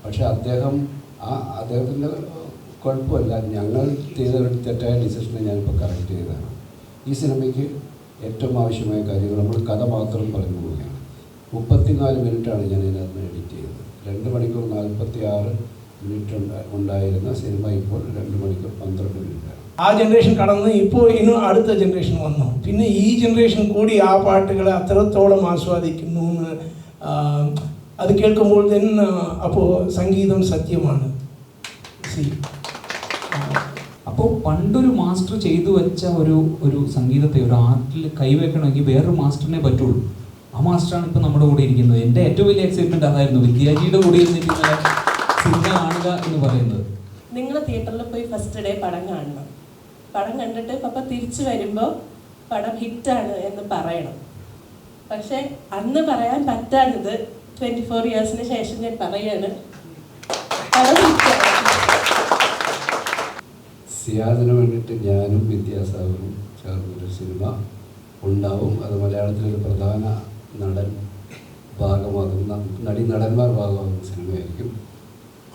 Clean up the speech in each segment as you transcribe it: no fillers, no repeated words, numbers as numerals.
പക്ഷെ അദ്ദേഹത്തിൻ്റെ കുഴപ്പമില്ല, ഞങ്ങൾ ചെയ്ത തെറ്റായ ഡിസിഷനെ ഞാനിപ്പോൾ കറക്റ്റ് ചെയ്തതാണ്. ഈ സിനിമയ്ക്ക് ഏറ്റവും ആവശ്യമായ കാര്യങ്ങൾ നമ്മൾ കഥ മാത്രം പറഞ്ഞു പോവുകയാണ്. 34 മിനിറ്റാണ് ഞാൻ ഇതിനകത്ത് എഡിറ്റ് ചെയ്തത്. 2 മണിക്കൂർ 46 മിനിറ്റ് ഉണ്ടായിരുന്ന സിനിമ ഇപ്പോൾ 2 മണിക്കൂർ 12 മിനിറ്റാണ്. ആ ജനറേഷൻ കടന്ന് ഇപ്പോൾ ഇനി അടുത്ത ജനറേഷൻ വന്നു. പിന്നെ ഈ ജനറേഷൻ കൂടി ആ പാട്ടുകളെ അത്രത്തോളം ആസ്വാദിക്കുന്നു. അത് കേൾക്കുമ്പോൾ തന്നെ അപ്പോൾ സംഗീതം സത്യമാണ്. അപ്പോൾ പണ്ടൊരു മാസ്റ്റർ ചെയ്തു വെച്ച ഒരു സംഗീതത്തെ ഒരു ആർട്ടിൽ കൈവെക്കണമെങ്കിൽ വേറൊരു മാസ്റ്ററിനെ പറ്റുള്ളൂ. ആ മാസ്റ്ററാണ് ഇപ്പോൾ നമ്മുടെ കൂടെ ഇരിക്കുന്നത്. എൻ്റെ ഏറ്റവും വലിയ എക്സൈറ്റ്മെൻറ്റ് അതായിരുന്നു, വിദ്യാജിയുടെ കൂടെ ഇരുന്നിരിക്കുന്ന സിനിമ കാണുക എന്ന് പറയുന്നത്. നിങ്ങൾ തിയേറ്ററിൽ പോയി ഫസ്റ്റ് ഡേ പടം കാണണം. പടം കണ്ടിട്ട് പപ്പ തിരിച്ചു വരുമ്പോൾ പടം ഹിറ്റാണ് എന്ന് പറയണം. പക്ഷെ അന്ന് പറയാൻ പറ്റാഞ്ഞത് 24 ഇയേഴ്സിന് ശേഷം ഞാൻ പറയാണ്, പടം ഹിറ്റാണ്. സിയാദിന് വേണ്ടിയിട്ട് ഞാനും വിദ്യാസാഗറും ചേർന്നൊരു സിനിമ ഉണ്ടാവും. അത് മലയാളത്തിലൊരു പ്രധാന നടന്മാർ ഭാഗമാകുന്ന സിനിമയായിരിക്കും.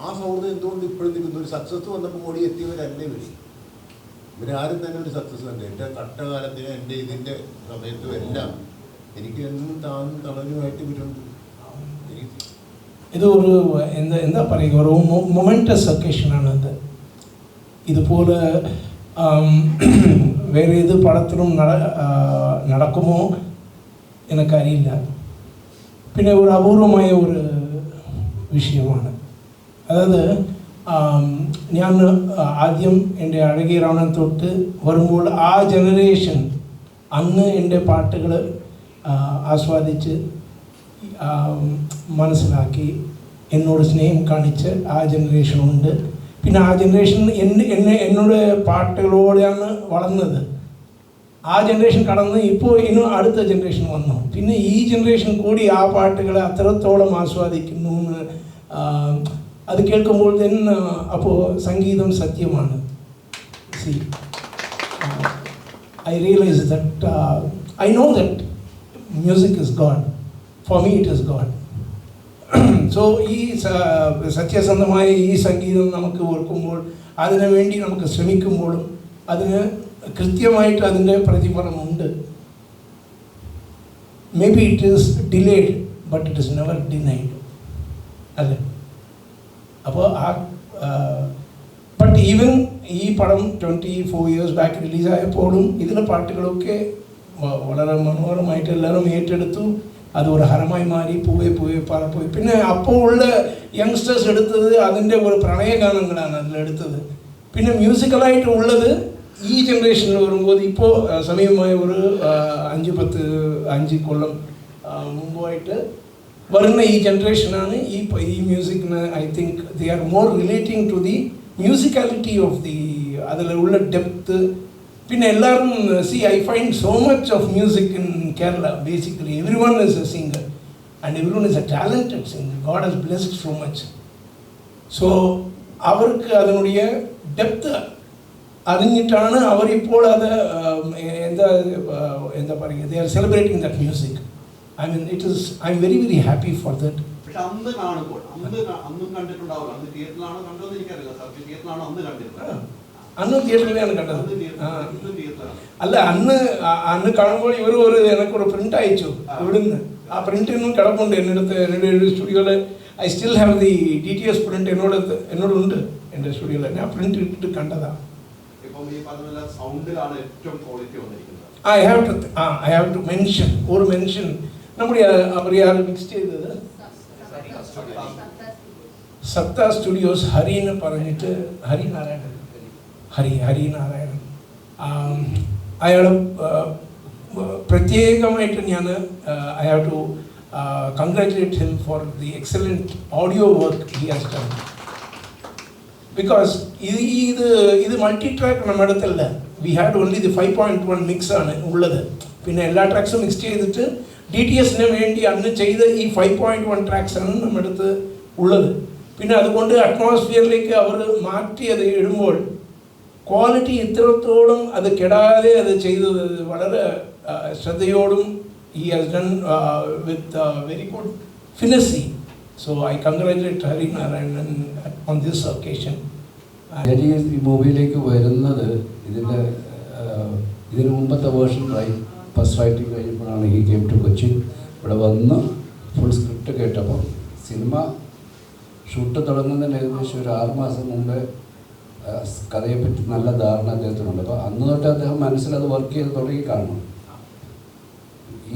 ആ സൗഹൃദം എന്തുകൊണ്ട് ഇപ്പോഴും നിൽക്കുന്നു? ഒരു സക്സസ് വന്നപ്പോൾ ഓടി എത്തിയവരല്ലേ ഇവരാരും തന്നെ ഒരു സക്സസ് ഉണ്ട്. എൻ്റെ കഷ്ടകാലത്തിന് എൻ്റെ ഇതിൻ്റെ സമയത്തും എല്ലാം എനിക്ക് എന്നും താന്നും തളരുമായിട്ട് ഇവരുണ്ട്. ഇത് ഒരു എന്താ പറയുക, ഒരു മൊമെന്റസ് ഒക്കേഷനാണ് അത്. ഇതുപോലെ വേറെ ഏത് പടത്തിലും നടക്കുമോ എനിക്കറിയില്ല. പിന്നെ ഒരു അപൂർവമായ ഒരു വിഷയമാണ്. അതായത് ഞാൻ ആദ്യം എൻ്റെ അഴകിയ രാവണൻ തൊട്ട് വരുമ്പോൾ ആ ജനറേഷൻ അന്ന് എൻ്റെ പാട്ടുകൾ ആസ്വാദിച്ച് മനസ്സിലാക്കി എന്നോട് സ്നേഹം കാണിച്ച് ആ ജനറേഷനുണ്ട്. പിന്നെ ആ ജനറേഷൻ എന്നോട് പാട്ടുകളോടെയാണ് വളർന്നത്. ആ ജനറേഷൻ കടന്ന് ഇപ്പോൾ ഇനി അടുത്ത ജനറേഷൻ വന്നു. പിന്നെ ഈ ജനറേഷൻ കൂടി ആ പാട്ടുകളെ അത്രത്തോളം ആസ്വാദിക്കുന്നു. അത് കേൾക്കുമ്പോൾ തന്നെ അപ്പോൾ സംഗീതം സത്യമാണ്. I realize that I know that music is God. For me it is God. So ഈ സത്യസന്ധമായ ഈ സംഗീതം നമുക്ക് ഓർക്കുമ്പോൾ, അതിനു വേണ്ടി നമുക്ക് ശ്രമിക്കുമ്പോഴും അതിന് കൃത്യമായിട്ട് അതിൻ്റെ പ്രതിഫലമുണ്ട്. Maybe it is delayed but it is never denied അല്ലേ? അപ്പോൾ ബട്ട് ഈവൻ ഈ പടം 24 ഇയേഴ്സ് ബാക്ക് റിലീസായപ്പോഴും ഇതിലെ പാട്ടുകളൊക്കെ വളരെ മനോഹരമായിട്ട് എല്ലാവരും ഏറ്റെടുത്തു. അത് ഒരു ഹരമായി മാറി പോയി പാറപ്പോയി. പിന്നെ അപ്പോൾ ഉള്ള യങ്സ്റ്റേഴ്സ് എടുത്തത് അതിൻ്റെ ഒരു പ്രണയഗാനങ്ങളാണ് അതിലെടുത്തത്. പിന്നെ മ്യൂസിക്കലായിട്ട് ഉള്ളത് ഈ ജനറേഷനിൽ വരുമ്പോൾ ഇപ്പോൾ സമയമായ ഒരു 5 കൊല്ലം മുമ്പായിട്ട് വരുന്ന ഈ ജനറേഷനാണ് ഈ മ്യൂസിക്കിന് I think they are more relating to the musicality of the അതിലുള്ള ഡെപ്ത്. പിന്നെ എല്ലാവരും I find so much of music in Kerala. Basically everyone is a singer and everyone is a talented singer. God has blessed so much. So അവർക്ക് അതിനുடைய depth അറിഞ്ഞിട്ടാണ് അവരിപ്പോൾ അത് എന്താ പറയുക, they are celebrating that music. I mean I'm very very happy for that. പക്ഷെ അന്ന് കാണുമ്പോൾ അന്നും കണ്ടിട്ടുണ്ടാവില്ല. അന്ന് തിയേറ്ററിലാണോ കണ്ടതെന്ന് എനിക്കറിയില്ല. തിയേറ്ററിലാണോ അന്ന് കണ്ടിരുന്നത്? അന്ന് തിയേറ്ററിലാണ് കണ്ടത്. അല്ല, അന്ന് കാണുമ്പോൾ ഒരു എനിക്കൊരു പ്രിന്റ് അയച്ചു ഇവിടുന്ന്. ആ പ്രിന്റ് ഇന്നും കിടപ്പുണ്ട് എൻ്റെ സ്റ്റുഡിയോയിൽ. I still have the DTS print എന്നോടുണ്ട് എൻ്റെ സ്റ്റുഡിയോയിൽ. ഞാൻ പ്രിന്റ് ഇട്ടിട്ട് കണ്ടതാണ്. I have to mention നമ്മുടെ അവർ മിക്സ് ചെയ്തത് സപ്ത സ്റ്റുഡിയോസ് ഹരിന്ന് പറഞ്ഞിട്ട് ഹരിനാരായണൻ അയാൾ പ്രത്യേകമായിട്ട് ഞാൻ I have to congratulate him for the excellent audio work he has done. Because ഇത് മൾട്ടി ട്രാക്ക് നമ്മുടെ അടുത്തല്ല. വി ഹാഡ് ഓൺലി ദി 5.1 മിക്സാണ് ഉള്ളത്. പിന്നെ എല്ലാ ട്രാക്സും മിക്സ് ചെയ്തിട്ട് DTSന് വേണ്ടി അന്ന് ചെയ്ത ഈ 5.1 ട്രാക്സാണ് നമ്മുടെ അടുത്ത് ഉള്ളത്. പിന്നെ അതുകൊണ്ട് അറ്റ്മോസ്ഫിയറിലേക്ക് അവർ മാറ്റിയത് ഇടുമ്പോൾ ക്വാളിറ്റി ഇത്രത്തോളം അത് കെടാതെ അത് ചെയ്തത് വളരെ ശ്രദ്ധയോടും he has done with very good finesse. So I congratulate Hari Narayanan on this occasion. ഈ മൂവിയിലേക്ക് വരുന്നത് ഇതിന് മുമ്പത്തെ വേർഷൻ ഫസ്റ്റ് റൈറ്റിംഗ് കഴിഞ്ഞപ്പോഴാണ് ഈ കെയിം ടു കൊച്ചിൻ. ഇവിടെ വന്ന് ഫുൾ സ്ക്രിപ്റ്റ് കേട്ടപ്പോൾ സിനിമ ഷൂട്ട് തുടങ്ങുന്നതിന് ഏകദേശം ഒരു 6 മാസം മുമ്പേ കഥയെപ്പറ്റി നല്ല ധാരണ അദ്ദേഹത്തിനുണ്ട്. അപ്പോൾ അന്ന് തൊട്ട് അദ്ദേഹം മനസ്സിലത് വർക്ക് ചെയ്ത് തുടങ്ങി കാണണം.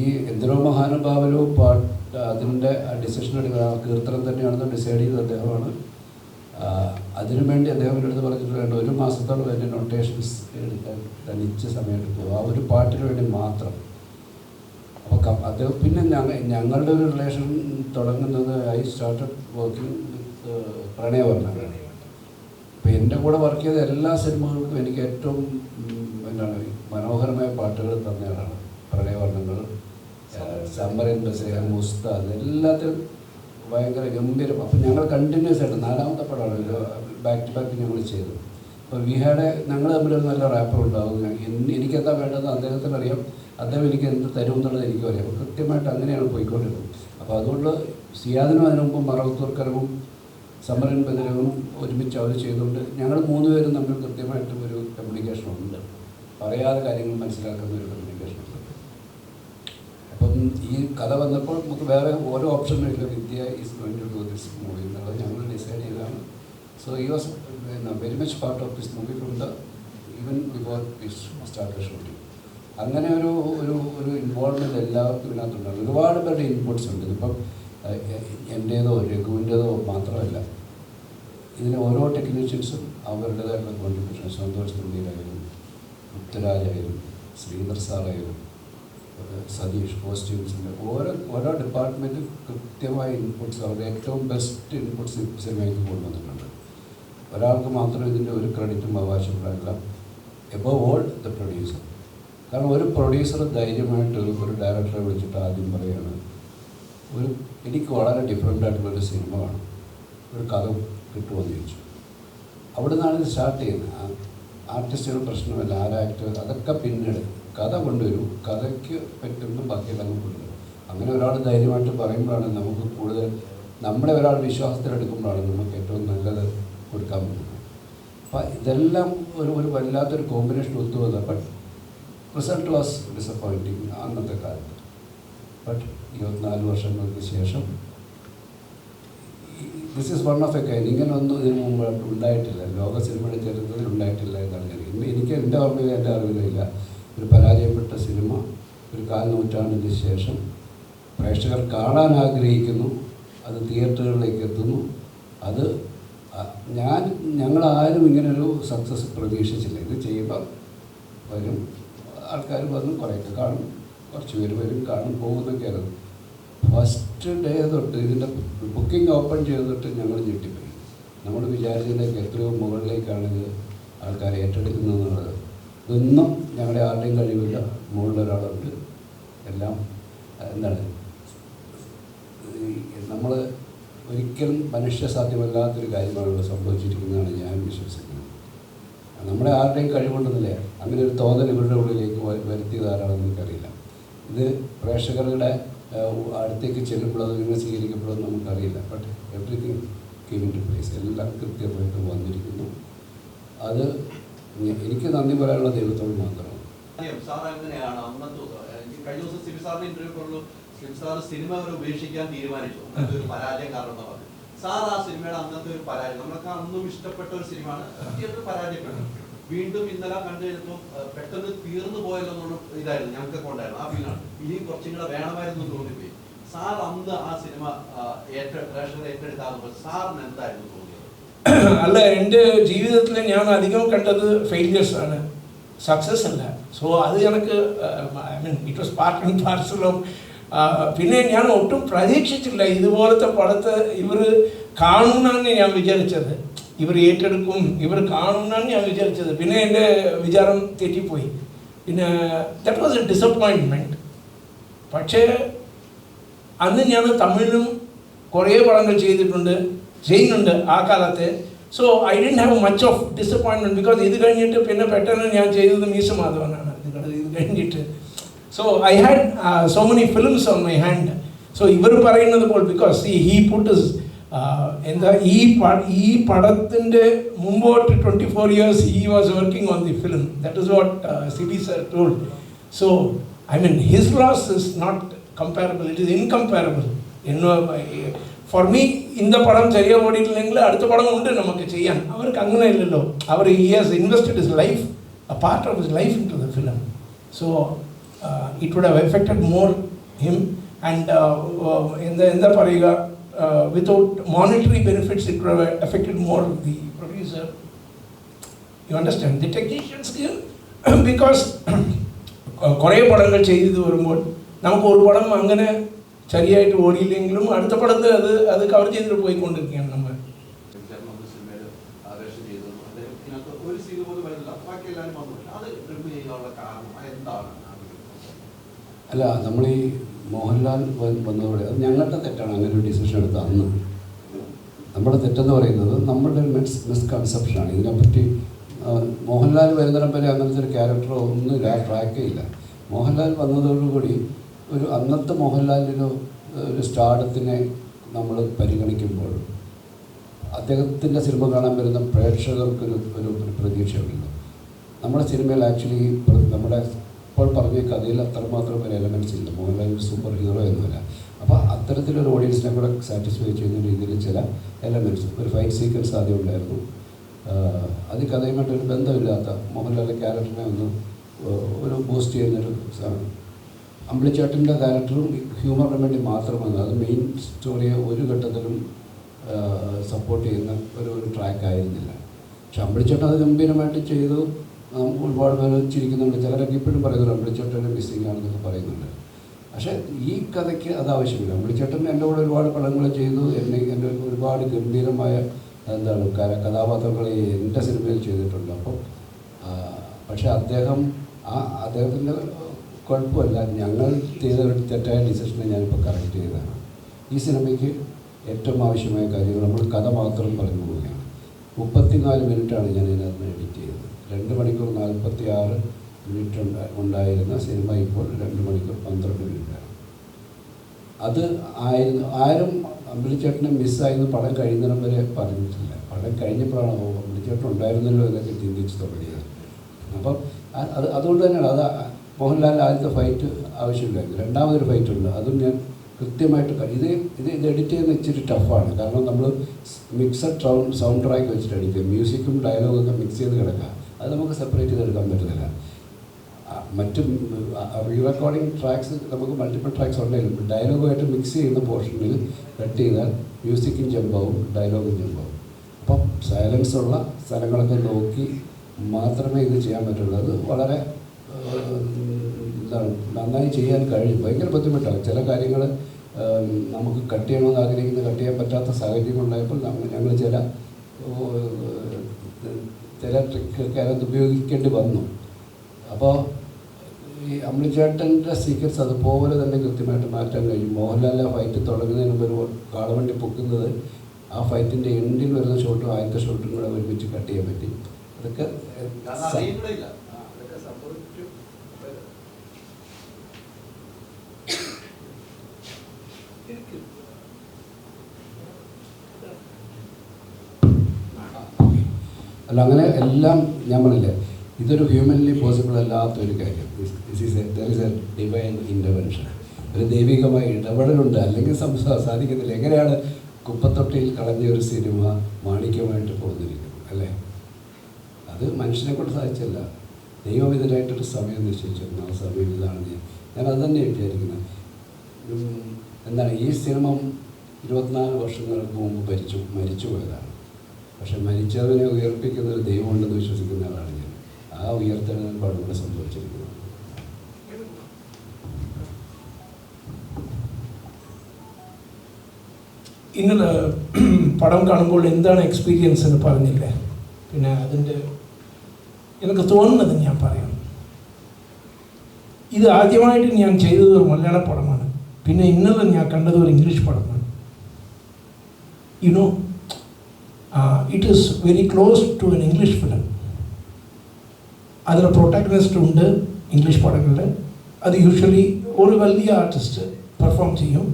ഈ എന്തിനോ മഹാനുഭാവനോ പാട്ട് അതിൻ്റെ ഡിസിഷൻ എടുക്കുക കീർത്തനം തന്നെയാണെന്ന് ഡിസൈഡ് ചെയ്തത് അദ്ദേഹമാണ്. അതിനുവേണ്ടി അദ്ദേഹം എൻ്റെ അടുത്ത് പറഞ്ഞിട്ടുണ്ട് 1 മാസത്തോളം എൻ്റെ നൊട്ടേഷൻസ് എടുക്കാൻ തനിച്ച് സമയമെടുത്തു ആ ഒരു പാട്ടിന് വേണ്ടി മാത്രം. അപ്പോൾ അദ്ദേഹം പിന്നെ ഞങ്ങളുടെ ഒരു റിലേഷൻ തുടങ്ങുന്നത് ഐ സ്റ്റാർട്ടഡ് വർക്കിംഗ് വിത്ത് പ്രണയവർണ്ണങ്ങളാണ്. അപ്പോൾ എൻ്റെ കൂടെ വർക്ക് ചെയ്ത എല്ലാ സിനിമകൾക്കും എനിക്ക് ഏറ്റവും മനോഹരമായ പാട്ടുകൾ തന്നെയാണ് പ്രണയവർണ്ണങ്ങൾ, സമ്മറിൻ ബസേര, മുസ്താദ്, എല്ലാത്തിലും ഭയങ്കര ഗംഭീരം. അപ്പം ഞങ്ങൾ കണ്ടിന്യൂസ് ആയിട്ട് 4ാമത്തെ പടമാണ് ബാക്ക് ടു ബാക്ക് ഞങ്ങൾ ചെയ്തു. അപ്പോൾ ഞങ്ങൾ തമ്മിലൊരു നല്ല റാപ്പർ ഉണ്ടാവും. എനിക്കെന്താ വേണ്ടത് അദ്ദേഹത്തിന് അറിയാം, അദ്ദേഹം എനിക്ക് എന്ത് തരും എന്നുള്ളത് എനിക്കും അറിയാം. അപ്പോൾ കൃത്യമായിട്ട് അങ്ങനെയാണ് പോയിക്കൊണ്ടിരുന്നത്. അപ്പോൾ അതുകൊണ്ട് സിയാദിനും അതിനു മുമ്പ് മറവത്തൂർക്കരവും സമ്മറിൻ ബദരവും ഒരുമിച്ച് അവർ ചെയ്തുകൊണ്ട് ഞങ്ങൾ 3 പേരും തമ്മിൽ കൃത്യമായിട്ടും ഒരു കമ്മ്യൂണിക്കേഷൻ ഉണ്ട്. പറയാതെ കാര്യങ്ങൾ മനസ്സിലാക്കുന്ന ഒരു കമ്മ്യൂണിക്കേഷൻ ഉണ്ട്. അപ്പം ഈ കഥ വന്നപ്പോൾ നമുക്ക് വേറെ ഓരോ ഓപ്ഷനും ഇല്ല. Vidya is going to do this movie എന്നുള്ളത് ഞങ്ങൾ ഡിസൈഡ് ചെയ്തതാണ്. സോ ഈ was very much part of this movie from the even before we started shooting. അങ്ങനെ ഒരു ഇൻവോൾവ്മെൻറ്റ് എല്ലാവർക്കും ഇതിനകത്തുണ്ടാകും. ഒരുപാട് പേരുടെ ഇൻപുട്സ് ഉണ്ട്. ഇതിപ്പം എൻ്റേതോ രഘുവിൻ്റേതോ മാത്രമല്ല, ഇതിന് ഓരോ ടെക്നീഷ്യൻസും അവരുടേതായിട്ടുള്ള കോൺട്രിബ്യൂഷൻ. സന്തോഷ് തുമ്പീരായാലും മുത്തുരാജായാലും ശ്രീധർ സാറായാലും സതീഷ് കോസ്റ്റ്യൂംസിൻ്റെ ഓരോ ഡിപ്പാർട്ട്മെൻറ്റും കൃത്യമായ ഇൻപുട്സ് അവരുടെ ഏറ്റവും ബെസ്റ്റ് ഇൻപുട്സ് സിനിമയ്ക്ക് കൊണ്ടുവന്നിട്ടുണ്ട്. ഒരാൾക്ക് മാത്രം ഇതിൻ്റെ ഒരു ക്രെഡിറ്റും അവകാശപ്പെടാനില്ല. Above all the producer. കാരണം ഒരു പ്രൊഡ്യൂസർ ധൈര്യമായിട്ട് ഒരു ഡയറക്ടറെ വിളിച്ചിട്ട് ആദ്യം പറയുകയാണ് എനിക്ക് വളരെ ഡിഫറെൻ്റ് ആയിട്ടുള്ളൊരു സിനിമ കാണും, ഒരു കഥ കിട്ടുമെന്ന് ചോദിച്ചു. അവിടെ നിന്നാണ് ഇത് സ്റ്റാർട്ട് ചെയ്യുന്നത്. ആർട്ടിസ്റ്റുകൾ പ്രശ്നമല്ല, ആരാക്ടർ അതൊക്കെ പിന്നീട് കഥ കൊണ്ടുവരും, കഥയ്ക്ക് പറ്റുന്ന ബാക്കിയെല്ലാം കൊണ്ടുവരും. അങ്ങനെ ഒരാൾ ധൈര്യമായിട്ട് പറയുമ്പോഴാണ് നമുക്ക് കൂടുതൽ നമ്മളെ ഒരാൾ വിശ്വാസത്തിലെടുക്കുമ്പോഴാണ് നമുക്ക് ഏറ്റവും നല്ലത് കൊടുക്കാൻ പറ്റുന്നത്. അപ്പം ഇതെല്ലാം ഒരു വല്ലാത്തൊരു കോമ്പിനേഷൻ ഒത്തുവന്നത്. ബട്ട് റിസൾട്ട് വാസ് ഡിസപ്പോയിൻറ്റിങ് അന്നത്തെ കാലത്ത്. ബട്ട് 24 വർഷങ്ങൾക്ക് ശേഷം this is one of a kind. ഇങ്ങനെയൊന്നും ഇതിനു മുമ്പ് ഉണ്ടായിട്ടില്ല, ലോക സിനിമയുടെ ചരിത്രത്തിൽ ഉണ്ടായിട്ടില്ല എന്നാണ് എനിക്ക് എൻ്റെ ഓർമ്മയിൽ എൻ്റെ അറിവിലില്ല. ഒരു പരാജയപ്പെട്ട സിനിമ ഒരു 4 നൂറ്റാണ്ടിന് ശേഷം പ്രേക്ഷകർ കാണാൻ ആഗ്രഹിക്കുന്നു, അത് തിയേറ്ററുകളിലേക്ക് എത്തുന്നു. അത് ഞങ്ങളാരും ഇങ്ങനൊരു സക്സസ് പ്രതീക്ഷിച്ചില്ല. ഇത് ചെയ്യുമ്പോൾ വരും ആൾക്കാർ വന്ന് കുറേയൊക്കെ കാണും, കുറച്ച് പേര് വരും, കാണും, പോകുന്നൊക്കെയാണ്. ഫസ്റ്റ് ഡേ തൊട്ട് ഇതിൻ്റെ ബുക്കിംഗ് ഓപ്പൺ ചെയ്ത് തൊട്ട് ഞങ്ങൾ ഞെട്ടിപ്പോയി. നമ്മൾ വിചാരിച്ചതിൻ്റെയൊക്കെ എത്രയോ മുകളിലേക്കാണ് ഇത് ആൾക്കാരെ ഏറ്റെടുക്കുന്നതെന്നുള്ളത്. ഇതൊന്നും ഞങ്ങളുടെ ആരുടെയും കഴിവില്ല, മുകളിലൊരാളുണ്ട്. എല്ലാം എന്താണ് നമ്മൾ ഒരിക്കലും മനുഷ്യസാധ്യമല്ലാത്തൊരു കാര്യമാണ് ഇവിടെ സംഭവിച്ചിരിക്കുന്നതാണ് ഞാൻ വിശ്വസിക്കുന്നത്. നമ്മുടെ ആരുടെയും കഴിവുണ്ടെന്നില്ല, അങ്ങനെ ഒരു തോന്നൽ ഇവരുടെ ഉള്ളിലേക്ക് വരുത്തിയതാരാണെന്ന് എനിക്കറിയില്ല. ഇത് പ്രേക്ഷകരുടെ അടുത്തേക്ക് ചെല്ലുമ്പോഴോ നിങ്ങൾ സ്വീകരിക്കപ്പെടുമോ എന്ന് നമുക്കറിയില്ല. But everything came into place. എല്ലാം കൃത്യമായിട്ട് വന്നിരിക്കുന്നു. അത് എനിക്ക് നന്ദി പറയാനുള്ള ദൈവത്തോട് മാത്രമാണ്. സാർ എങ്ങനെയാണ് അന്നത്തെ കഴിഞ്ഞ ദിവസം സിബി സാറിന്റെ ഇന്റർവ്യൂ സാർ സിനിമ ഉപേക്ഷിക്കാൻ തീരുമാനിച്ചു, അങ്ങനത്തെ ഒരു പരാജയം കാരണം എന്ന് പറഞ്ഞു. സാർ ആ സിനിമയുടെ അന്നത്തെ ഒരു പരാജയം നമ്മൾക്ക് അന്നും ഇഷ്ടപ്പെട്ട ഒരു സിനിമയാണ്, തിയേറ്ററിൽ പരാജയപ്പെട്ടു. വീണ്ടും ഇന്നലെ കണ്ടു കഴിഞ്ഞപ്പോൾ പെട്ടെന്ന് തീർന്നു പോയല്ലോ എന്നുള്ള ഇതായിരുന്നു ഞങ്ങൾക്ക് ഉണ്ടായിരുന്നു. ആ ഫീലാണ് ഇനിയും കുറച്ചും കൂടെ വേണമായിരുന്നു തോന്നിപ്പോയി. സാർ അന്ന് ആ സിനിമ പ്രേക്ഷകർ ഏറ്റെടുത്താകുമ്പോൾ സാറിന് എന്തായിരുന്നു തോന്നിയത്? അല്ല, എൻ്റെ ജീവിതത്തിൽ ഞാൻ അധികം കണ്ടത് ഫെയിലിയേഴ്സ് ആണ്, സക്സസ് അല്ല. സോ അത് എനിക്ക് I mean it was part and parcel of. പിന്നെ ഞാൻ ഒട്ടും പ്രതീക്ഷിച്ചില്ല ഇതുപോലത്തെ പടത്തെ ഇവർ കാണുമെന്നാണ് ഞാൻ വിചാരിച്ചത്. ഇവർ ഏറ്റെടുക്കും, ഇവർ കാണുമെന്നാണ് ഞാൻ വിചാരിച്ചത്. പിന്നെ എൻ്റെ വിചാരം തെറ്റിപ്പോയി. പിന്നെ ദാറ്റ് വാസ് എ ഡിസപ്പോയിൻറ്റ്മെൻറ്റ്. പക്ഷേ അന്ന് ഞാൻ തമിഴിലും കുറേ പടങ്ങൾ ചെയ്യുന്നുണ്ട് ആ കാലത്ത്. So I didn't have much of disappointment because ഇത് കഴിഞ്ഞിട്ട് പിന്നെ പെട്ടെന്ന് ഞാൻ ചെയ്തത് മീശമാധവനാണ് ഇത് കഴിഞ്ഞിട്ട്. So I had so many films on my hand. So ഇവർ പറയുന്നത് പോലെ ബിക്കോസ് ഹീ പുട്ട് എന്താ ഈ പടത്തിൻ്റെ മുമ്പോട്ട് 24 years he was working on the film. That is what CB sir told. So I mean his loss is not comparable, it is incomparable. For me இந்த படம் சரியா ஓடிட்டிല്ലെങ്കിൽ അടുത്ത പടം ഉണ്ട് നമുക്ക് ചെയ്യാൻ. അവർക്ക് അങ്ങനെ ഇല്ലല്ലോ. അവർ he has invested his life, a part of his life into the film. So it would have affected more him and എന്താ പറയുക, without monetary benefits it would have affected more the producer. You understand? The technicians because കുറേ പടങ്ങൾ ചെയ്തു വരുമ്പോൾ നമുക്ക് ഒരു പടം അങ്ങനെ ശരിയായിട്ട് ഓടിയില്ലെങ്കിലും അടുത്ത പടത്തിൽ അത് കവർ ചെയ്തിട്ട് പോയിക്കൊണ്ടിരിക്കുകയാണ് നമ്മൾ. അല്ല, നമ്മൾ ഈ മോഹൻലാൽ വന്നതോടെ അത് ഞങ്ങളുടെ തെറ്റാണ് അങ്ങനെ ഒരു ഡിസിഷൻ എടുത്ത അന്ന്. നമ്മുടെ തെറ്റെന്ന് പറയുന്നത് നമ്മളുടെ മിസ്കൺസെപ്ഷനാണ് ഇതിനെപ്പറ്റി. മോഹൻലാൽ വരുന്നിടം വരെ അങ്ങനത്തെ ഒരു ക്യാരക്ടറോ ഒന്നുമില്ല, ആ ട്രാക്കേ ഇല്ല. മോഹൻലാൽ വന്നതോടുകൂടി ഒരു അന്നത്തെ മോഹൻലാലിന് ഒരു സ്റ്റാർഡത്തിനെ നമ്മൾ പരിഗണിക്കുമ്പോൾ അദ്ദേഹത്തിൻ്റെ സിനിമ കാണാൻ വരുന്ന പ്രേക്ഷകർക്കൊരു ഒരു പ്രതീക്ഷയുണ്ടല്ലോ. നമ്മുടെ സിനിമയിൽ ആക്ച്വലി നമ്മുടെ ഇപ്പോൾ പറഞ്ഞ കഥയിൽ അത്രമാത്രം ഒരു എലമെൻറ്റ്സ് ഇല്ല. മോഹൻലാൽ ഒരു സൂപ്പർ ഹീറോ എന്നുമില്ല. അപ്പോൾ അത്തരത്തിലൊരു ഓഡിയൻസിനെ കൂടെ സാറ്റിസ്ഫൈ ചെയ്യുന്ന രീതിയിൽ ചില എലമെൻറ്റ്സ്, ഒരു ഫൈറ്റ് സീക്വൻസ് ആദ്യം ഉണ്ടായിരുന്നു. അത് കഥയുമായിട്ടൊരു ബന്ധമില്ലാത്ത മോഹൻലാലിൻ്റെ ക്യാരക്ടറിനെ ഒന്ന് ഒരു ബൂസ്റ്റ് ചെയ്യുന്നൊരു സാധനം. അമ്പിളിച്ചേട്ടൻ്റെ ക്യാരക്ടറും ഹ്യൂമറിന് വേണ്ടി മാത്രമാണ്, അത് മെയിൻ സ്റ്റോറിയെ ഒരു ഘട്ടത്തിലും സപ്പോർട്ട് ചെയ്യുന്ന ഒരു ട്രാക്ക് ആയിരുന്നില്ല. പക്ഷെ അമ്പിളിച്ചേട്ടൻ അത് ഗംഭീരമായിട്ട് ചെയ്തു. ഒരുപാട് പേര് ചിരിക്കുന്നുണ്ട്, ചിലരൊക്കെ ഇപ്പോഴും പറയുന്നുണ്ട് അമ്പിളിച്ചേട്ടൻ്റെ മിസ്സിംഗ് ആണെന്നൊക്കെ പറയുന്നുണ്ട്. പക്ഷേ ഈ കഥയ്ക്ക് അത് ആവശ്യമില്ല. അമ്പിളിച്ചേട്ടൻ എൻ്റെ കൂടെ ഒരുപാട് പടങ്ങൾ ചെയ്തു, എൻ്റെ ഒരുപാട് ഗംഭീരമായ എന്താണ് കഥാപാത്രങ്ങൾ എൻ്റെ സിനിമയിൽ ചെയ്തിട്ടുണ്ട്. അപ്പോൾ പക്ഷേ അദ്ദേഹത്തിൻ്റെ കുഴപ്പമില്ല, ഞങ്ങൾ ചെയ്ത ഒരു തെറ്റായ ഡിസിഷനെ ഞാനിപ്പോൾ കറക്റ്റ് ചെയ്തതാണ്. ഈ സിനിമയ്ക്ക് ഏറ്റവും ആവശ്യമായ കാര്യങ്ങൾ നമ്മൾ കഥ മാത്രം പറഞ്ഞു പോവുകയാണ്. 34 മിനിറ്റാണ് ഞാൻ ഇതിനകത്ത് എഡിറ്റ് ചെയ്തത്. 2 മണിക്കൂർ 46 മിനിറ്റ് ഉണ്ടായിരുന്ന സിനിമ ഇപ്പോൾ 2 മണിക്കൂർ 12 മിനിറ്റാണ്. അത് ആരും അമ്പിളിച്ചേട്ടനെ മിസ്സായിരുന്നു പടം കഴിയുന്നതിനും വരെ പറഞ്ഞിട്ടില്ല. പടം കഴിഞ്ഞപ്പോഴാണ് അമ്പിളിച്ചേട്ടൻ ഉണ്ടായിരുന്നല്ലോ എന്നൊക്കെ ചിന്തിച്ച് തുടങ്ങിയത്. അപ്പം അതുകൊണ്ട് തന്നെയാണ് അത് മോഹൻലാലിൻ്റെ ആദ്യത്തെ ഫൈറ്റ് ആവശ്യമില്ലായിരുന്നു. രണ്ടാമതൊരു ഫൈറ്റ് ഉണ്ട്, അതും ഞാൻ കൃത്യമായിട്ട് ഇത് എഡിറ്റ് ചെയ്യുന്ന ഇച്ചിരി ടഫാണ്. കാരണം നമ്മൾ മിക്സഡ് സൗണ്ട് ട്രാക്ക് വെച്ചിട്ട് എഡിറ്റ്, മ്യൂസിക്കും ഡയലോഗൊക്കെ മിക്സ് ചെയ്ത് കിടക്കുക. അത് നമുക്ക് സെപ്പറേറ്റ് ചെയ്തെടുക്കാൻ പറ്റുന്നില്ല. മറ്റ് റീ റെക്കോർഡിങ് ട്രാക്സ് നമുക്ക് മൾട്ടിപ്പിൾ ട്രാക്സ് ഉണ്ടെങ്കിലും ഡയലോഗുമായിട്ട് മിക്സ് ചെയ്യുന്ന പോർഷനിൽ കട്ട് ചെയ്താൽ മ്യൂസിക്കും ജമ്പാവും ഡയലോഗും ജമ്പാവും. അപ്പം സൈലൻസ് ഉള്ള സ്ഥലങ്ങളൊക്കെ നോക്കി മാത്രമേ ഇത് ചെയ്യാൻ പറ്റുള്ളൂ. അത് വളരെ എന്താണ് നന്നായി ചെയ്യാൻ കഴിയും. ഭയങ്കര ബുദ്ധിമുട്ടാണ്. ചില കാര്യങ്ങൾ നമുക്ക് കട്ട് ചെയ്യണമെന്ന് ആഗ്രഹിക്കുന്ന കട്ട് ചെയ്യാൻ പറ്റാത്ത സാഹചര്യം ഉണ്ടായപ്പോൾ ഞങ്ങൾ ചില ട്രിക്കൊക്കെ അതിനകത്ത് ഉപയോഗിക്കേണ്ടി വന്നു. അപ്പോൾ ഈ അമ്പിളിച്ചേട്ടൻ്റെ സീക്വൻസ് അതുപോലെ തന്നെ കൃത്യമായിട്ട് മാറ്റാൻ കഴിയും. മോഹൻലാലിൻ്റെ ഫൈറ്റ് തുടങ്ങുന്നതിന് മുമ്പ് ഒരു കാളവണ്ടി പൊക്കുന്നത് ആ ഫൈറ്റിൻ്റെ എൻഡിൽ വരുന്ന ഷോട്ടും ആദ്യത്തെ ഷോട്ടും കൂടെ ഒരുമിച്ച് കട്ട് ചെയ്യാൻ പറ്റി. അതൊക്കെ അല്ല, അങ്ങനെ എല്ലാം ഞാൻ പറഞ്ഞില്ലേ, ഇതൊരു ഹ്യൂമൻലി പോസിബിൾ അല്ലാത്തൊരു കാര്യം. There is A divine intervention, ഒരു ദൈവികമായ ഇടപെടലുണ്ട്, അല്ലെങ്കിൽ സാധിക്കത്തില്ല. എങ്ങനെയാണ് കുപ്പത്തൊട്ടിയിൽ കളഞ്ഞ ഒരു സിനിമ മാണിക്യമായിട്ട് പോകുന്നിരിക്കുന്നത് അല്ലേ? അത് മനുഷ്യനെ കൊണ്ട് സാധിച്ചല്ല, ദൈവം ഇതിനായിട്ടൊരു സമയം നിശ്ചയിച്ചിരുന്നു. ആ സമയം ഇതാണ്. ഞാൻ അത് തന്നെ വിചാരിക്കുന്നത്. എന്താണ് ഈ സിനിമ 24 വർഷങ്ങൾക്ക് മുമ്പ് മരിച്ചു പോയതാണ്. പക്ഷെ മരിച്ചവനെ ഉയർപ്പിക്കുന്ന ഒരു ദൈവമുണ്ടെന്ന് വിശ്വസിക്കുന്ന ആളാണ് ഞാൻ. ആ ഉയർത്തെഴുന്നേൽപ്പാണ് ഇവിടെ സംഭവിച്ചിരിക്കുന്നത്. ഇന്നലെ പടം കാണുമ്പോൾ എന്താണ് എക്സ്പീരിയൻസ് എന്ന് പറഞ്ഞില്ലേ, പിന്നെ അതിൻ്റെ എനിക്ക് തോന്നുന്നത് ഞാൻ പറയാം. ഇത് ആദ്യമായിട്ട് ഞാൻ ചെയ്തത് ഒരു മലയാള പടമാണ്. പിന്നെ ഇന്നലെ ഞാൻ കണ്ടത് ഒരു ഇംഗ്ലീഷ് പടമാണ്. You know it is very close to an English film. അതിൽ പ്രൊട്ടാഗണിസ്റ്റ് ഉണ്ട് ഇംഗ്ലീഷ് പടങ്ങളിൽ. അത് യൂഷ്വലി ഒരു വലിയ ആർട്ടിസ്റ്റ് പെർഫോം ചെയ്യും.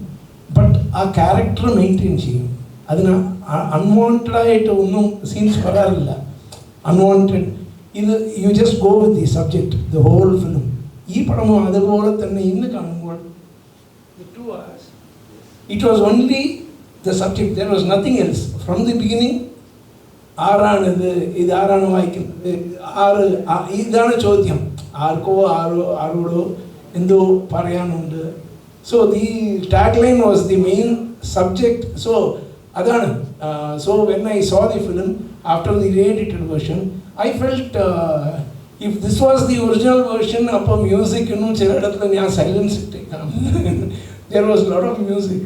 ബട്ട് ആ ക്യാരക്ടർ മെയിൻറ്റെയിൻ ചെയ്യും. അതിന് അൺവാണ്ടഡായിട്ട് ഒന്നും സീൻസ് വരാറില്ല. അൺവാണ്ടഡ് ഇത് you just go with the subject the whole film. ഈ പടവും അതുപോലെ തന്നെ ഇന്ന് കാണുമ്പോൾ 2 hours it was only the subject, there was nothing else from the beginning. ആരാണിത്, ഇത് ആരാണ് വായിക്കുന്നത്, ഇതാണ് ചോദ്യം. ആരോടോ എന്തോ പറയാനുണ്ട്. So the tag line was the main subject. So അതാണ്. So when I saw the film after the re-edited version, I felt if this was the original version, അപ്പോൾ മ്യൂസിക് ഒന്നും ചിലയിടത്തിൽ ഞാൻ സൈലൻസ് ഇട്ടേക്കാം. There was a lot of music.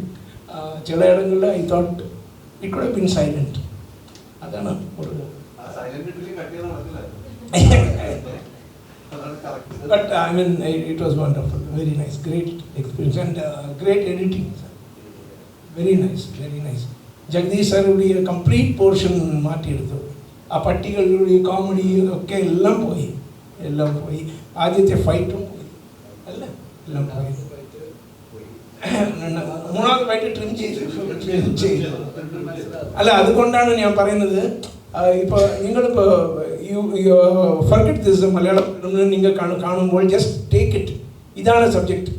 ചിലയിടങ്ങളിൽ I thought it could have been silent. അതാണ് ഒരു but I mean it was wonderful, very nice, great experience and great editing, very nice, very nice. Jagdish sir ഉடைய complete portion മാറ്റിയെടുത്തു. ആ പട്ടികളുടെ comedy ഒക്കെ എല്ലാം പോയി. ആദ്യത്തെ ഫൈറ്റും പോയി അല്ല, എല്ലാം പോയി. മൂന്നാമത്തെ ഫൈറ്റ് ട്രിം ചെയ്തു അല്ല. അതുകൊണ്ടാണ് ഞാൻ പറയുന്നത്, ഇപ്പോൾ നിങ്ങളിപ്പോൾ യു ഫർഗെറ്റ് ദിസ് മലയാളം നിങ്ങൾ കാണുമ്പോൾ ജസ്റ്റ് ടേക്ക് ഇറ്റ്. ഇതാണ് സബ്ജക്റ്റ്.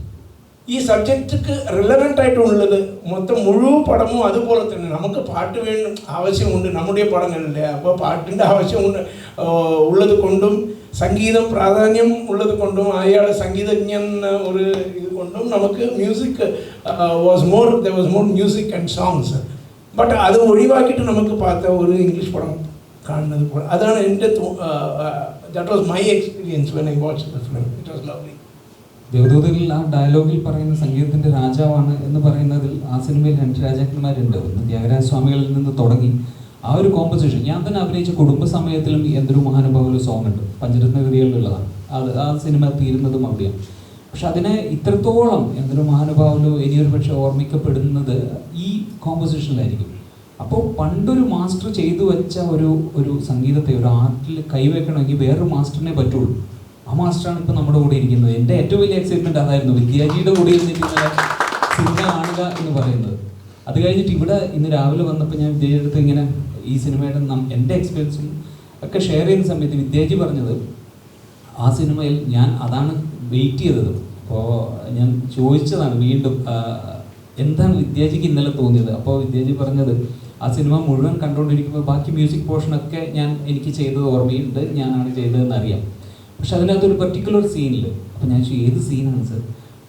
ഈ സബ്ജക്റ്റ് റിലവൻ്റ് ആയിട്ടുള്ളത് മൊത്തം മുഴുവൻ പടമും അതുപോലെ തന്നെ. നമുക്ക് പാട്ട് വേണം, ആവശ്യമുണ്ട് നമ്മുടെ പടങ്ങളിലെ. അപ്പോൾ പാട്ടിൻ്റെ ആവശ്യമുണ്ട് ഉള്ളത് കൊണ്ടും സംഗീതം പ്രാധാന്യം ഉള്ളത് കൊണ്ടും അയാൾ സംഗീതജ്ഞൻ ഒരു ഇത് കൊണ്ടും നമുക്ക് music was more, there was more music and songs. But അത് ഒഴിവാക്കിയിട്ട് നമുക്ക് പാത്ത ഒരു ഇംഗ്ലീഷ് പടം കാണുന്നത് പോലെ. അതാണ് എൻ്റെ that was my experience when I watch the film. It was lovely. ദേവദൂതനിൽ ആ ഡയലോഗിൽ പറയുന്ന സംഗീതത്തിൻ്റെ രാജാവാണ് എന്ന് പറയുന്നതിൽ ആ സിനിമയിൽ 2 രാജാക്കന്മാരുണ്ട്. ഒന്ന് ത്യാഗരാജ സ്വാമികളിൽ നിന്ന് തുടങ്ങി ആ ഒരു കോമ്പസിഷൻ. ഞാൻ തന്നെ അഭിനയിച്ച കുടുംബസമയത്തിലും എന്തൊരു മഹാനുഭാവ സോങ് ഉണ്ട്, പഞ്ചരത്നകൃതികളിലുള്ളതാണ്. ആ സിനിമ തീരുന്നതും അവിടെയാണ്. പക്ഷെ അതിനെ ഇത്രത്തോളം എന്തൊരു മഹാനുഭാവലോ ഇനിയൊരു പക്ഷെ ഓർമ്മിക്കപ്പെടുന്നത് ഈ കോമ്പസിഷനിലായിരിക്കും. അപ്പോൾ പണ്ടൊരു മാസ്റ്റർ ചെയ്തു വെച്ച ഒരു സംഗീതത്തെ ഒരു ആർട്ടിൽ കൈവെക്കണമെങ്കിൽ വേറൊരു മാസ്റ്ററിനെ പറ്റുള്ളൂ. ആ മാസ്റ്ററാണ് ഇപ്പോൾ നമ്മുടെ കൂടെ ഇരിക്കുന്നത്. എൻ്റെ ഏറ്റവും വലിയ എക്സൈറ്റ്മെൻറ്റ് അതായിരുന്നു, വിദ്യാജിയുടെ കൂടെ ഇരുന്നിട്ട് സിനിമ കാണുക എന്ന് പറയുന്നത്. അത് കഴിഞ്ഞിട്ട് ഇവിടെ ഇന്ന് രാവിലെ വന്നപ്പോൾ ഞാൻ വിദ്യാജിയുടെ അടുത്ത് ഇങ്ങനെ ഈ സിനിമയുടെ എൻ്റെ എക്സ്പീരിയൻസും ഒക്കെ ഷെയർ ചെയ്യുന്ന സമയത്ത് വിദ്യാജി പറഞ്ഞത്, ആ സിനിമയിൽ ഞാൻ അതാണ് വെയിറ്റ് ചെയ്തത്. അപ്പോൾ ഞാൻ ചോദിച്ചതാണ് വീണ്ടും എന്താണ് വിദ്യാജിക്ക് ഇന്നലെ തോന്നിയത്. അപ്പോൾ വിദ്യാജി പറഞ്ഞത്, ആ സിനിമ മുഴുവൻ കണ്ടുകൊണ്ടിരിക്കുമ്പോൾ ബാക്കി മ്യൂസിക് പോർഷനൊക്കെ എനിക്ക് ചെയ്തത് ഓർമ്മയുണ്ട്, ഞാനാണ് ചെയ്തതെന്ന് അറിയാം. പക്ഷെ അതിനകത്തൊരു പർട്ടിക്കുലർ സീനിൽ, അപ്പോൾ ഞാൻ ഏത് സീനാണ് സർ?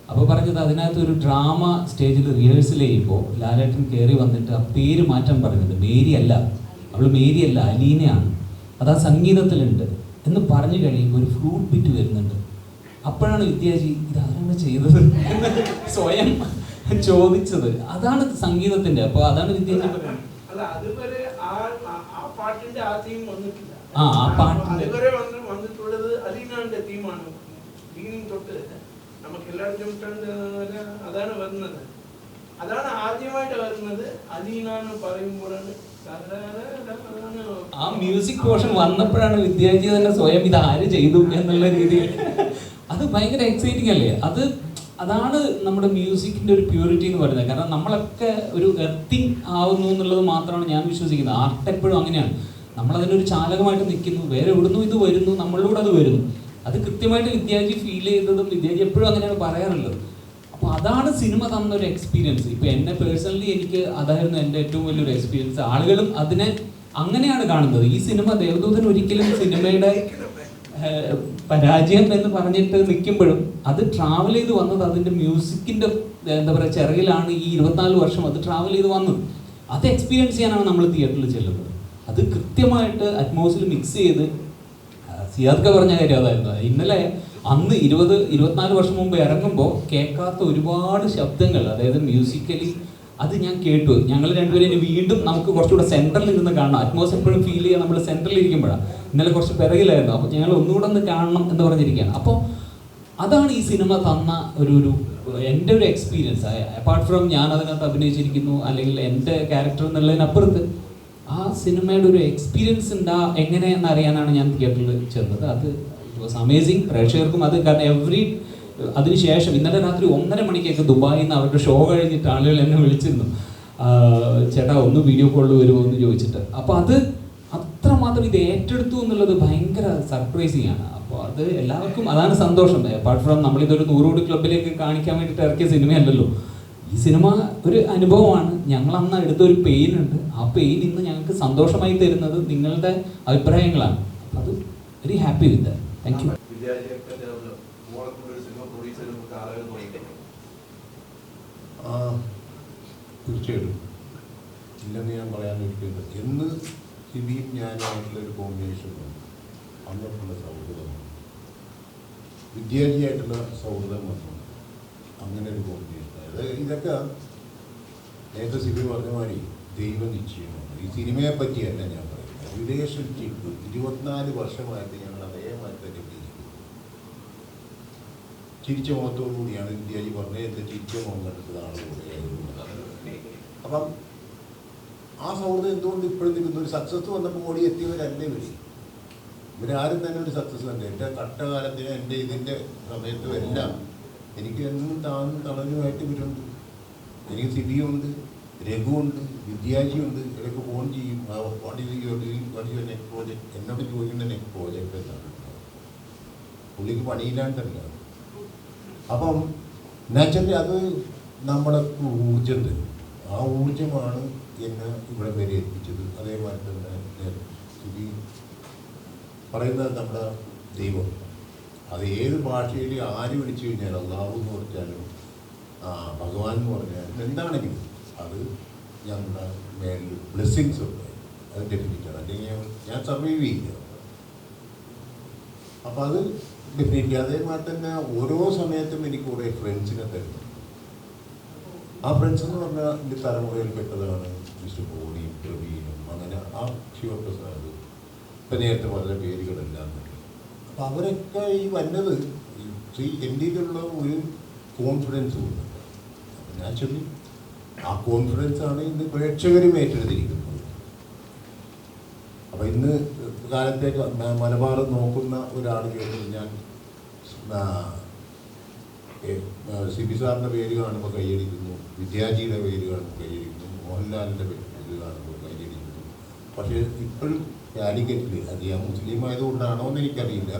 അപ്പോൾ പറഞ്ഞത് അതിനകത്തൊരു ഡ്രാമ സ്റ്റേജിൽ റിഹേഴ്സൽ ചെയ്യുമ്പോൾ ലാലേട്ടൻ കയറി വന്നിട്ട് ആ പേര് മാറ്റാൻ പറഞ്ഞത് മേരി അല്ല, അവൾ മേരി അല്ല അലീനയാണ്, അത് ആ സംഗീതത്തിലുണ്ട് എന്ന് പറഞ്ഞു കഴിയുമ്പോൾ ഒരു ഫ്ലൂട്ട് ബിറ്റ് വരുന്നുണ്ട്. അപ്പോഴാണ് വിദ്യാജി ഇതാരാണ് ചെയ്തത് എന്ന് സ്വയം ചോദിച്ചത്. അതാണ് സംഗീതത്തിൻ്റെ. അപ്പോൾ അതാണ് വിദ്യാജി ആ പാട്ടിൻ്റെ വന്നിട്ടുള്ളത് അലീനാന്റെ തീമാണ്. ബിഗിനിങ് തൊട്ട് നമുക്ക് എല്ലായിടത്തും അതാണ് വരുന്നത്. അതാണ് ആദ്യമായിട്ട് വരുന്നത്. അലീന എന്ന് പറയുമ്പോഴാണ് ആ മ്യൂസിക് പോർഷൻ വന്നപ്പോഴാണ് വിദ്യാജി തന്നെ സ്വയം ഇത് ആര് ചെയ്തു എന്നുള്ള രീതിയിൽ. അത് ഭയങ്കര എക്സൈറ്റിംഗ് അല്ലേ? അതാണ് നമ്മുടെ മ്യൂസിക്കിൻ്റെ ഒരു പ്യൂരിറ്റി എന്ന് പറയുന്നത്. കാരണം നമ്മളൊക്കെ ഒരു എർത്തിങ് ആവുന്നു എന്നുള്ളത് മാത്രമാണ് ഞാൻ വിശ്വസിക്കുന്നത്. ആർട്ട് എപ്പോഴും അങ്ങനെയാണ്. നമ്മളതിനൊരു ചാലകമായിട്ട് നിൽക്കുന്നു, വേറെ എവിടുന്നു ഇത് വരുന്നു, നമ്മളിലൂടെ അത് വരുന്നു. അത് കൃത്യമായിട്ട് വിദ്യാജി ഫീൽ ചെയ്തതും വിദ്യാജി എപ്പോഴും അങ്ങനെയാണ് പറയാറുള്ളത്. അപ്പോൾ അതാണ് സിനിമ തന്നൊരു എക്സ്പീരിയൻസ്. ഇപ്പോൾ എന്നെ പേഴ്സണലി എനിക്ക് അതായിരുന്നു എൻ്റെ ഏറ്റവും വലിയൊരു എക്സ്പീരിയൻസ്. ആളുകളും അതിനെ അങ്ങനെയാണ് കാണുന്നത്. ഈ സിനിമ ദേവദൂതൻ ഒരിക്കലും സിനിമയുടെ പരാജയം എന്ന് പറഞ്ഞിട്ട് നിൽക്കുമ്പോഴും അത് ട്രാവൽ ചെയ്ത് വന്നത് അതിൻ്റെ മ്യൂസിക്കിൻ്റെ എന്താ പറയുക ചിറകിലാണ്. ഈ 24 വർഷം അത് ട്രാവൽ ചെയ്ത് വന്നത്. അത് എക്സ്പീരിയൻസ് ചെയ്യാനാണ് നമ്മൾ തിയേറ്ററിൽ ചെല്ലുന്നത്. അത് കൃത്യമായിട്ട് അറ്റ്മോസ്ഫിയർ മിക്സ് ചെയ്ത് സിയാദ്ക പറഞ്ഞ കാര്യം അതായിരുന്നു. ഇന്നലെ അന്ന് 24 വർഷം മുമ്പ് ഇറങ്ങുമ്പോൾ കേൾക്കാത്ത ഒരുപാട് ശബ്ദങ്ങൾ, അതായത് മ്യൂസിക്കലി അത് ഞാൻ കേട്ടു. ഞങ്ങൾ രണ്ടുപേരും ഇനി വീണ്ടും നമുക്ക് കുറച്ചുകൂടെ സെൻറ്ററിൽ ഇരുന്ന് കാണണം. അറ്റ്മോസ്ഫിയർ എപ്പോഴും ഫീൽ ചെയ്യാൻ നമ്മൾ സെൻറ്ററിൽ ഇരിക്കുമ്പോഴാണ്. ഇന്നലെ കുറച്ച് പിറകിലായിരുന്നു. അപ്പോൾ ഞങ്ങൾ ഒന്നുകൂടെ ഒന്ന് കാണണം എന്ന് പറഞ്ഞിരിക്കുകയാണ്. അപ്പോൾ അതാണ് ഈ സിനിമ തന്ന ഒരു എൻ്റെ ഒരു എക്സ്പീരിയൻസ്. അപ്പാർട്ട് ഫ്രം ഞാൻ അതിനകത്ത് അഭിനയിച്ചിരിക്കുന്നു അല്ലെങ്കിൽ എൻ്റെ ക്യാരക്ടർ എന്നുള്ളതിനപ്പുറത്ത് ആ സിനിമയുടെ ഒരു എക്സ്പീരിയൻസ് എങ്ങനെയെന്ന് അറിയാനാണ് ഞാൻ തിയേറ്ററിൽ ചെന്നത്. അത് ഇറ്റ് വാസ് അമേസിങ്. പ്രേക്ഷകർക്കും അത് കാരണം അതിനുശേഷം ഇന്നലെ രാത്രി 1:30 മണിക്കൊക്കെ ദുബായിൽ നിന്ന് അവരുടെ ഷോ കഴിഞ്ഞിട്ട് ആളുകൾ എന്നെ വിളിച്ചിരുന്നു, ചേട്ടാ ഒന്ന് വീഡിയോ കോളിൽ വരുമോ എന്ന് ചോദിച്ചിട്ട്. അപ്പോൾ അത് അത്രമാത്രം ഇത് ഏറ്റെടുത്തു എന്നുള്ളത് ഭയങ്കര സർപ്രൈസിങ് ആണ്. അപ്പോൾ അത് എല്ലാവർക്കും അതാണ് സന്തോഷം. അപ്പാർട്ട് ഫ്രം നമ്മളിതൊരു 100 കോടി ക്ലബിലേക്ക് കാണിക്കാൻ വേണ്ടിയിട്ട് ഇറക്കിയ സിനിമയല്ലല്ലോ. ഈ സിനിമ ഒരു അനുഭവമാണ്. ഞങ്ങൾ അന്ന് എടുത്തൊരു പെയിൻ ഉണ്ട്. ആ പെയിൻ ഇന്ന് ഞങ്ങൾക്ക് സന്തോഷമായി തരുന്നത് നിങ്ങളുടെ അഭിപ്രായങ്ങളാണ്. അത് very happy with that. Thank you. തീർച്ചയായിട്ടും ഇല്ലെന്ന് ഞാൻ പറയാനൊരിക്കലും. എന്ന് സിബിയും ഞാനായിട്ടുള്ളൊരു കോമ്പിനേഷൻ അന്നൊക്കെയുള്ള സൗഹൃദം, വിദ്യാർത്ഥിയായിട്ടുള്ള സൗഹൃദം വന്നു. അങ്ങനെ ഒരു കോമ്പിനേഷൻ. അതായത് ഇതൊക്കെ നേരത്തെ സിബി പറഞ്ഞ മാതിരി ദൈവനിശ്ചയമാണ്. ഈ സിനിമയെ പറ്റിയല്ല ഞാൻ പറയുന്നത്. റിലേഷൻഷിപ്പ് 24 വർഷമായിട്ട് ഞങ്ങൾ അതേമാതിരി തന്നെ ജീവിക്കും. ചിരിച്ച മുഖത്തോടു കൂടിയാണ് വിദ്യാജി പറഞ്ഞത്. എൻ്റെ ചിരിച്ച മുഖം കണ്ടിട്ടതാണ് കൂടെയായിരുന്നു. അപ്പം ആ സൗഹൃദം എന്തുകൊണ്ട് ഇപ്പോഴും നിൽക്കുന്നു? ഒരു സക്സസ് വന്നപ്പോൾ ഓടി എത്തിയവരല്ലേ ഇവരാരും തന്നെ ഒരു സക്സസ് ഉണ്ട്. എൻ്റെ കഷ്ടകാലത്തിന് എൻ്റെ ഇതിൻ്റെ സമയത്തും എല്ലാം എനിക്ക് എന്നും താന്നും തളഞ്ഞുമായിട്ട് ഇവരുണ്ട്. എനിക്ക് സിബിയുണ്ട്, രഘുവുണ്ട്, വിദ്യാജിയുണ്ട്. ഇടയ്ക്ക് ഫോൺ ചെയ്യും, നെക്സ്റ്റ് പ്രോജക്റ്റ് എന്നോട് ചോദിക്കുന്ന നെക്സ്റ്റ് പ്രോജക്റ്റ് എന്നാണ്. പുള്ളിക്ക് പണിയില്ലാണ്ടല്ല. അപ്പം നാച്ചുറലി അത് നമ്മുടെ ഊർജം തരും. ആ ഊർജമാണ് എന്നെ ഇവിടെ വരെ എത്തിച്ചത്. അതേമാതിരി തന്നെ സിബി പറയുന്നത് നമ്മുടെ ദൈവം. അത് ഏത് ഭാഷയിൽ ആര് വിളിച്ചു കഴിഞ്ഞാലും, അള്ളാഹു എന്ന് പറഞ്ഞാലും ഭഗവാൻ എന്ന് പറഞ്ഞാലും എന്താണെങ്കിലും അത് ഞങ്ങളുടെ മേലിൽ ബ്ലെസ്സിങ്സ് ഉണ്ട്. അത് ഡെഫിനറ്റാണ്. അല്ലെങ്കിൽ ഞാൻ സർവൈവ് ചെയ്യില്ല. അപ്പം അത് ഡെഫിനറ്റ്ലി. അതേമാതിരി തന്നെ ഓരോ സമയത്തും എനിക്ക് കുറേ ഫ്രണ്ട്സിനെ തരുന്നു. ആ ഫ്രണ്ട്സ് എന്ന് പറഞ്ഞാൽ എൻ്റെ തലമുറയിൽപ്പെട്ടതാണ് മിസ്റ്റർ ബോഡിയും പ്രവീണും, അങ്ങനെ ആ ശിവപ്രസാദ്, ഇപ്പം നേരത്തെ പറഞ്ഞ പേരുകളെല്ലാം. അപ്പം അവരൊക്കെ ഈ വന്നത് എൻ്റെ ഇതിലുള്ള ഒരു കോൺഫിഡൻസ് കൊടുക്കുന്നുണ്ട്. നാച്ചുറലി ആ കോൺഫിഡൻസാണ് ഇന്ന് പ്രേക്ഷകരും ഏറ്റെടുത്തിരിക്കുന്നത്. അപ്പം ഇന്ന് കാലത്തേക്ക് മലബാർ നോക്കുന്ന ഒരാൾ കേട്ടത് ഞാൻ സിബി സാറിൻ്റെ പേര് കാണുമ്പോൾ കൈയടിക്കുന്നു, വിദ്യാജിയുടെ പേര് കാണുമ്പോൾ കൈയടിക്കുന്നു, മോഹൻലാലിൻ്റെ പേര് കാണുമ്പോൾ കൈയടിക്കുന്നു. പക്ഷേ ഇപ്പോഴും കാലിക്കറ്റിൽ, അത് ഞാൻ മുസ്ലിം ആയതുകൊണ്ടാണോ എന്ന് എനിക്കറിയില്ല,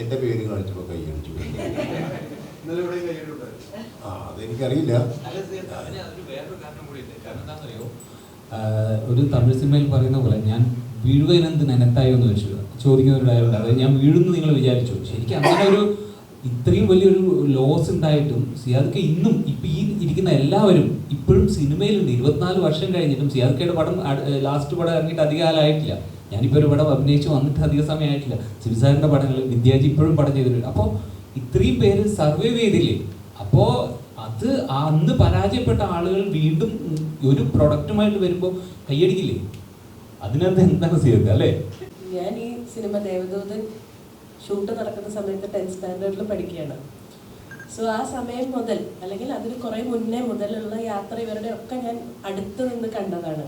എൻ്റെ പേര് കാണിച്ചപ്പോൾ കൈയടിച്ചു. അതെനിക്കറിയില്ല. ഒരു തമിഴ് സിനിമയിൽ പറയുന്ന പോലെ ഞാൻ വീഴുവതിനെന്ത് നെനത്തായോ എന്ന് വെച്ചു ചോദിക്കുന്ന ഒരു ഡയലോഗ്. അതായത് ഞാൻ വീഴുന്നു നിങ്ങൾ വിചാരിച്ചു. ശരിക്കും അങ്ങനെ ഒരു ഇത്രയും വലിയൊരു ലോസ് ഉണ്ടായിട്ടും സിയാദ് ഇന്നും ഇപ്പം ഈ ഇരിക്കുന്ന എല്ലാവരും ഇപ്പോഴും സിനിമയിലുണ്ട്. 24 വർഷം കഴിഞ്ഞിട്ടും സിയാദ് പടം ലാസ്റ്റ് പടം ഇറങ്ങിയിട്ട് അധികം കാലമായിട്ടില്ല. ഞാനിപ്പോൾ ഒരു പടം അഭിനയിച്ച് വന്നിട്ട് അധിക സമയമായിട്ടില്ല. സിബി സാറിൻ്റെ പടങ്ങൾ, വിദ്യാജി ഇപ്പോഴും പടം ചെയ്തിട്ടുണ്ട്. അപ്പോൾ ഇത്രയും പേര് സർവൈവ് ചെയ്തില്ലേ? അപ്പോൾ അത് അന്ന് പരാജയപ്പെട്ട ആളുകൾ വീണ്ടും ഒരു പ്രൊഡക്റ്റുമായിട്ട് വരുമ്പോൾ കൈയടിക്കില്ലേ? അതിനകത്ത് എന്താണ് സിയാദ് അല്ലേ? ഞാൻ ഈ സിനിമ ദേവദൂതൻ ഷൂട്ട് നടക്കുന്ന സമയത്ത് 10th സ്റ്റാൻഡേർഡിൽ പഠിക്കുകയാണ്. സോ ആ സമയം മുതൽ, അല്ലെങ്കിൽ അതിന് കുറേ മുന്നേ മുതലുള്ള യാത്ര ഇവരുടെ ഒക്കെ ഞാൻ അടുത്ത് നിന്ന് കണ്ടതാണ്.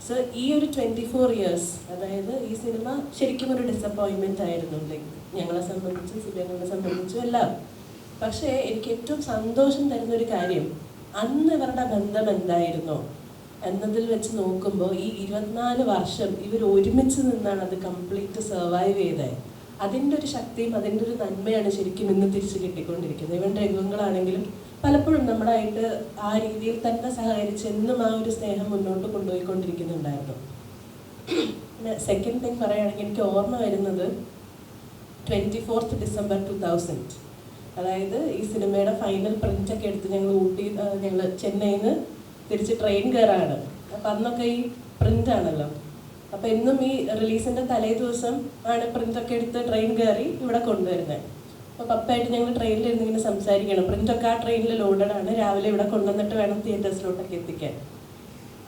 സോ ഈ ഒരു 24 years, അതായത് ഈ സിനിമ ശരിക്കും ഒരു ഡിസപ്പോയിൻമെൻ്റ് ആയിരുന്നു, ലൈക്ക് ഞങ്ങളെ സംബന്ധിച്ചും സിബിയങ്ങളെ സംബന്ധിച്ചും എല്ലാം. പക്ഷേ എനിക്ക് ഏറ്റവും സന്തോഷം തരുന്നൊരു കാര്യം, അന്ന് ഇവരുടെ ബന്ധം എന്തായിരുന്നോ എന്നതിൽ വെച്ച് നോക്കുമ്പോൾ ഈ 24 വർഷം ഇവർ ഒരുമിച്ച് നിന്നാണ് അത് കംപ്ലീറ്റ് സർവൈവ് ചെയ്തത്. അതിൻ്റെ ഒരു ശക്തിയും അതിൻ്റെ ഒരു നന്മയാണ് ശരിക്കും ഇന്ന് തിരിച്ചു കിട്ടിക്കൊണ്ടിരിക്കുന്നത്. ഇവൻ രംഗങ്ങളാണെങ്കിലും പലപ്പോഴും നമ്മളായിട്ട് ആ രീതിയിൽ തന്നെ സഹകരിച്ച് എന്നും ആ ഒരു സ്നേഹം മുന്നോട്ട് കൊണ്ടുപോയിക്കൊണ്ടിരിക്കുന്നുണ്ടായിരുന്നു. പിന്നെ സെക്കൻഡ് തിങ് പറയുകയാണെങ്കിൽ എനിക്ക് ഓർമ്മ വരുന്നത് 24th December 2000, അതായത് ഈ സിനിമയുടെ ഫൈനൽ പ്രിൻ്റൊക്കെ എടുത്ത് ഞങ്ങൾ ചെന്നൈയിൽ നിന്ന് തിരിച്ച് ട്രെയിൻ കയറാണ്. അപ്പം അന്നൊക്കെ ഈ പ്രിൻ്റാണല്ലോ. അപ്പം എന്നും ഈ റിലീസിൻ്റെ തലേ ദിവസം ആണ് പ്രിൻ്റൊക്കെ എടുത്ത് ട്രെയിൻ കയറി ഇവിടെ കൊണ്ടുവരുന്നത്. അപ്പോൾ പപ്പയായിട്ട് ഞങ്ങൾ ട്രെയിനിലിരുന്ന് ഇങ്ങനെ സംസാരിക്കണം. പ്രിൻ്റൊക്കെ ആ ട്രെയിനിൽ ലോഡഡ് ആണ്, രാവിലെ ഇവിടെ കൊണ്ടുവന്നിട്ട് വേണം തിയേറ്റേഴ്സിലോട്ടൊക്കെ എത്തിക്കാൻ.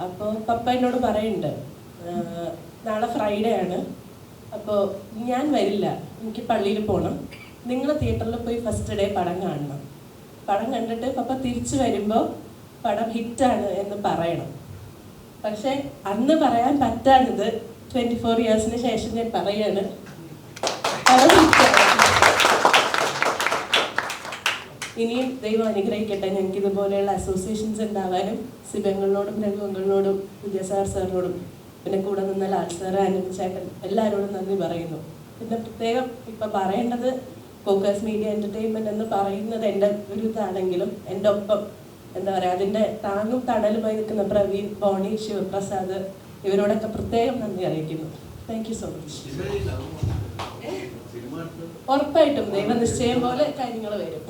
അപ്പോൾ പപ്പ എന്നോട് പറയുന്നുണ്ട്, നാളെ ഫ്രൈഡേ ആണ്, അപ്പോൾ ഞാൻ വരില്ല, എനിക്ക് പള്ളിയിൽ പോകണം, നിങ്ങൾ തിയേറ്ററിൽ പോയി ഫസ്റ്റ് ഡേ പടം കാണണം. പടം കണ്ടിട്ട് പപ്പ തിരിച്ചു വരുമ്പോൾ പടം ഹിറ്റാണ് എന്ന് പറയണം. പക്ഷെ അന്ന് പറയാൻ പറ്റാഞ്ഞത് 24 yearsന് ശേഷം ഞാൻ പറയാണ്, പടം ഹിറ്റാണ്. ഇനിയും ദൈവം അനുഗ്രഹിക്കട്ടെ, ഞങ്ങൾക്ക് ഇതുപോലെയുള്ള അസോസിയേഷൻസ് ഉണ്ടാവാനും സിബങ്ങളിനോടും രഘുവങ്ങളിനോടും വിദ്യാസാഗർ സാറിനോടും പിന്നെ കൂടെ നിന്ന ലാൽ സാർ, അനിൽ ചേട്ടൻ എല്ലാവരോടും നന്ദി പറയുന്നു. പിന്നെ പ്രത്യേകം ഇപ്പം പറയേണ്ടത് ഫോക്കസ് മീഡിയ എൻ്റർടൈൻമെൻറ്റ് എന്ന് പറയുന്നത് എൻ്റെ ഒരു ഇതാണെങ്കിലും എൻ്റെ ഒപ്പം എന്താ പറയുക അതിൻ്റെ താങ്ങും തണലുമായി നിൽക്കുന്ന പ്രവീൺ, ബോണി, ശിവപ്രസാദ് ഇവരോടൊക്കെ പ്രത്യേകം നന്ദി അറിയിക്കുന്നു. Thank you so much. ഉറപ്പായിട്ടും ദൈവനിശ്ചയം പോലെ കാര്യങ്ങൾ വരും.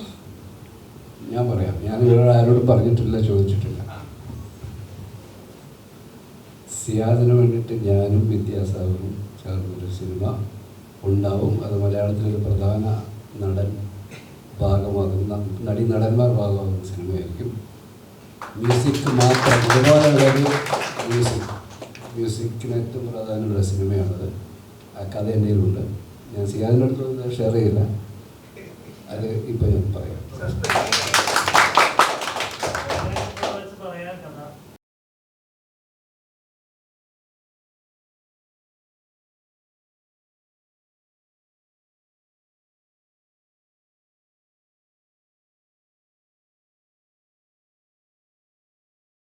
ഞാൻ പറയാം, ഞാൻ ഇവരോട് ആരോടും പറഞ്ഞിട്ടില്ല, ചോദിച്ചിട്ടില്ല. സിയാദിന് വേണ്ടിയിട്ട് ഞാനും വിദ്യാസാഗറും ചേർന്നൊരു സിനിമ ഉണ്ടാവും. അത് മലയാളത്തിലൊരു പ്രധാന ഭാഗമാകുന്ന നടന്മാർ ഭാഗമാകുന്ന സിനിമയായിരിക്കും. മ്യൂസിക് മാത്രം, ഇതുപോലെയുള്ളൊരു മ്യൂസിക്കിന് ഏറ്റവും പ്രാധാന്യമുള്ള സിനിമയാണത്. ആ കഥ എൻ്റെ കയ്യിലുണ്ട്. ഞാൻ സിയാദിൻ്റെ അടുത്ത് ഷെയർ ചെയ്യില്ല, അത് ഇപ്പോൾ ഞാൻ പറയാം.